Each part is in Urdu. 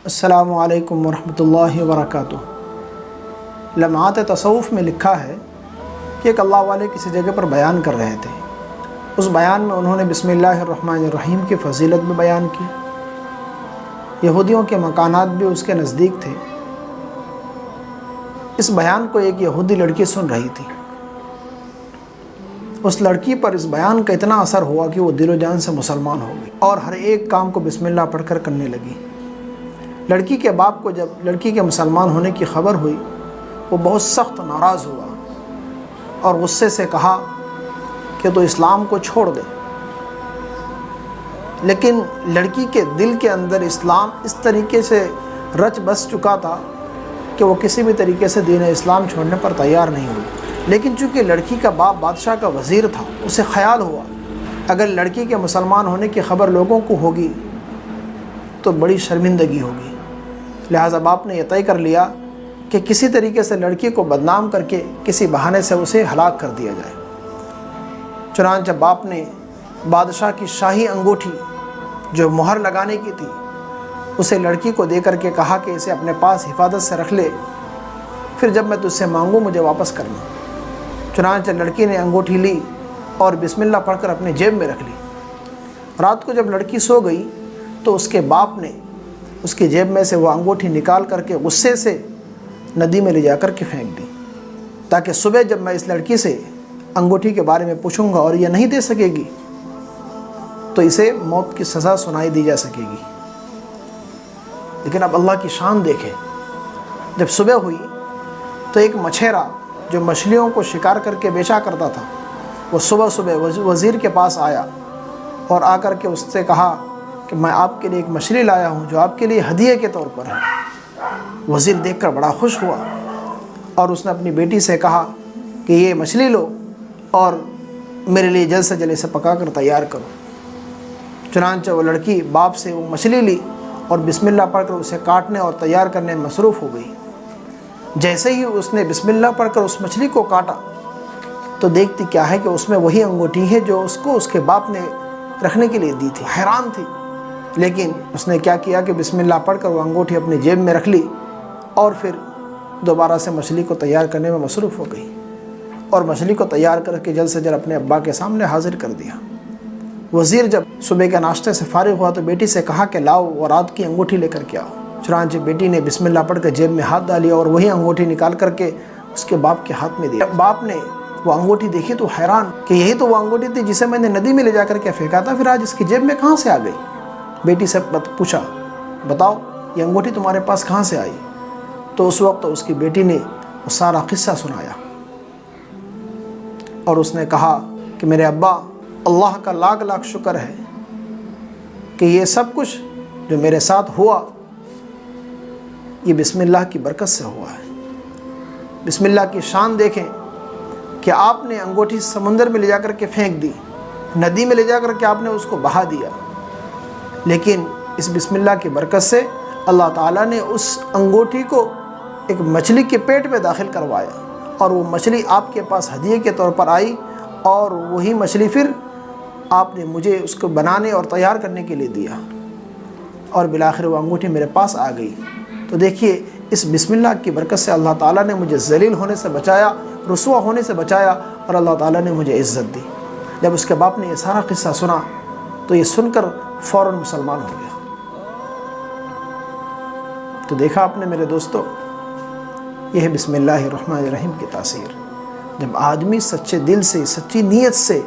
السلام علیکم ورحمۃ اللہ وبرکاتہ۔ لمحات تصوف میں لکھا ہے کہ ایک اللہ والے کسی جگہ پر بیان کر رہے تھے۔ اس بیان میں انہوں نے بسم اللہ الرحمن الرحیم کی فضیلت بھی بیان کی۔ یہودیوں کے مکانات بھی اس کے نزدیک تھے۔ اس بیان کو ایک یہودی لڑکی سن رہی تھی۔ اس لڑکی پر اس بیان کا اتنا اثر ہوا کہ وہ دل و جان سے مسلمان ہو گئی اور ہر ایک کام کو بسم اللہ پڑھ کر کرنے لگی۔ لڑکی کے باپ کو جب لڑکی کے مسلمان ہونے کی خبر ہوئی، وہ بہت سخت ناراض ہوا اور غصے سے کہا کہ تو اسلام کو چھوڑ دے۔ لیکن لڑکی کے دل کے اندر اسلام اس طریقے سے رچ بس چکا تھا کہ وہ کسی بھی طریقے سے دین اسلام چھوڑنے پر تیار نہیں ہوئی۔ لیکن چونکہ لڑکی کا باپ بادشاہ کا وزیر تھا، اسے خیال ہوا اگر لڑکی کے مسلمان ہونے کی خبر لوگوں کو ہوگی تو بڑی شرمندگی ہوگی۔ لہٰذا باپ نے یہ طے کر لیا کہ کسی طریقے سے لڑکی کو بدنام کر کے کسی بہانے سے اسے ہلاک کر دیا جائے۔ چنانچہ باپ نے بادشاہ کی شاہی انگوٹھی جو مہر لگانے کی تھی اسے لڑکی کو دے کر کے کہا کہ اسے اپنے پاس حفاظت سے رکھ لے، پھر جب میں تجھ سے مانگوں مجھے واپس کرنا۔ چنانچہ لڑکی نے انگوٹھی لی اور بسم اللہ پڑھ کر اپنے جیب میں رکھ لی۔ رات کو جب لڑکی سو گئی تو اس کے باپ نے اس کی جیب میں سے وہ انگوٹھی نکال کر کے غصے سے ندی میں لے جا کر کے پھینک دی، تاکہ صبح جب میں اس لڑکی سے انگوٹھی کے بارے میں پوچھوں گا اور یہ نہیں دے سکے گی تو اسے موت کی سزا سنائی دی جا سکے گی۔ لیکن اب اللہ کی شان دیکھے، جب صبح ہوئی تو ایک مچھیرا جو مچھلیوں کو شکار کر کے بیچا کرتا تھا، وہ صبح صبح وزیر کے پاس آیا اور آ کر کے اس سے کہا کہ میں آپ کے لیے ایک مچھلی لایا ہوں جو آپ کے لیے ہدیے کے طور پر ہے۔ وزیر دیکھ کر بڑا خوش ہوا اور اس نے اپنی بیٹی سے کہا کہ یہ مچھلی لو اور میرے لیے جلد سے جلد اسے پکا کر تیار کرو۔ چنانچہ وہ لڑکی باپ سے وہ مچھلی لی اور بسم اللہ پڑھ کر اسے کاٹنے اور تیار کرنے میں مصروف ہو گئی۔ جیسے ہی اس نے بسم اللہ پڑھ کر اس مچھلی کو کاٹا تو دیکھتی کیا ہے کہ اس میں وہی انگوٹھی ہے جو اس کو اس کے باپ نے رکھنے کے لیے دی تھی۔ حیران تھی، لیکن اس نے کیا کیا کہ بسم اللہ پڑھ کر وہ انگوٹھی اپنی جیب میں رکھ لی اور پھر دوبارہ سے مچھلی کو تیار کرنے میں مصروف ہو گئی اور مچھلی کو تیار کر کے جلد سے جلد اپنے ابا کے سامنے حاضر کر دیا۔ وزیر جب صبح کے ناشتے سے فارغ ہوا تو بیٹی سے کہا کہ لاؤ وہ رات کی انگوٹھی لے کر کے آؤ۔ چنانچہ بیٹی نے بسم اللہ پڑھ کر جیب میں ہاتھ ڈالی اور وہی انگوٹھی نکال کر کے اس کے باپ کے ہاتھ میں دی۔ باپ نے وہ انگوٹھی دیکھی تو حیران کہ یہی تو وہ انگوٹھی تھی جسے میں نے ندی میں لے جا کر کے پھینکا تھا، پھر آج اس کی جیب میں کہاں سے آ گئی؟ بیٹی سے پوچھا، بتاؤ یہ انگوٹھی تمہارے پاس کہاں سے آئی؟ تو اس وقت اس کی بیٹی نے وہ سارا قصہ سنایا اور اس نے کہا کہ میرے ابا، اللہ کا لاکھ لاکھ شکر ہے کہ یہ سب کچھ جو میرے ساتھ ہوا یہ بسم اللہ کی برکت سے ہوا ہے۔ بسم اللہ کی شان دیکھیں کہ آپ نے انگوٹھی سمندر میں لے جا کر کے پھینک دی، ندی میں لے جا کر کے آپ نے اس کو بہا دیا، لیکن اس بسم اللہ کی برکت سے اللہ تعالیٰ نے اس انگوٹھی کو ایک مچھلی کے پیٹ میں داخل کروایا اور وہ مچھلی آپ کے پاس ہدیے کے طور پر آئی اور وہی مچھلی پھر آپ نے مجھے اس کو بنانے اور تیار کرنے کے لیے دیا اور بالآخر وہ انگوٹھی میرے پاس آ گئی۔ تو دیکھیے اس بسم اللہ کی برکت سے اللہ تعالیٰ نے مجھے ذلیل ہونے سے بچایا، رسوا ہونے سے بچایا اور اللہ تعالیٰ نے مجھے عزت دی۔ جب اس کے باپ نے یہ سارا قصہ سنا تو یہ سن کر فوراً مسلمان ہو گیا۔ تو دیکھا آپ نے میرے دوستو، یہ ہے بسم اللہ الرحمن الرحیم کی تاثیر۔ جب آدمی سچے دل سے، سچی نیت سے،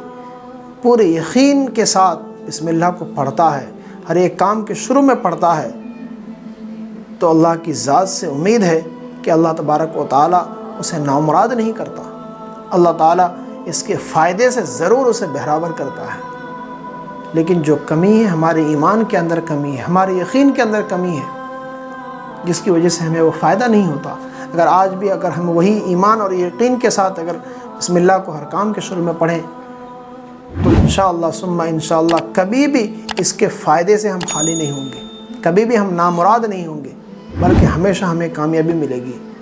پورے یقین کے ساتھ بسم اللہ کو پڑھتا ہے، ہر ایک کام کے شروع میں پڑھتا ہے، تو اللہ کی ذات سے امید ہے کہ اللہ تبارک و تعالیٰ اسے نامراد نہیں کرتا۔ اللہ تعالیٰ اس کے فائدے سے ضرور اسے بہرابر کرتا ہے۔ لیکن جو کمی ہے ہمارے ایمان کے اندر کمی ہے، ہمارے یقین کے اندر کمی ہے، جس کی وجہ سے ہمیں وہ فائدہ نہیں ہوتا۔ اگر آج بھی اگر ہم وہی ایمان اور یقین کے ساتھ اگر بسم اللہ کو ہر کام کے شروع میں پڑھیں تو انشاءاللہ ثم انشاءاللہ کبھی بھی اس کے فائدے سے ہم خالی نہیں ہوں گے، کبھی بھی ہم نامراد نہیں ہوں گے، بلکہ ہمیشہ ہمیں کامیابی ملے گی۔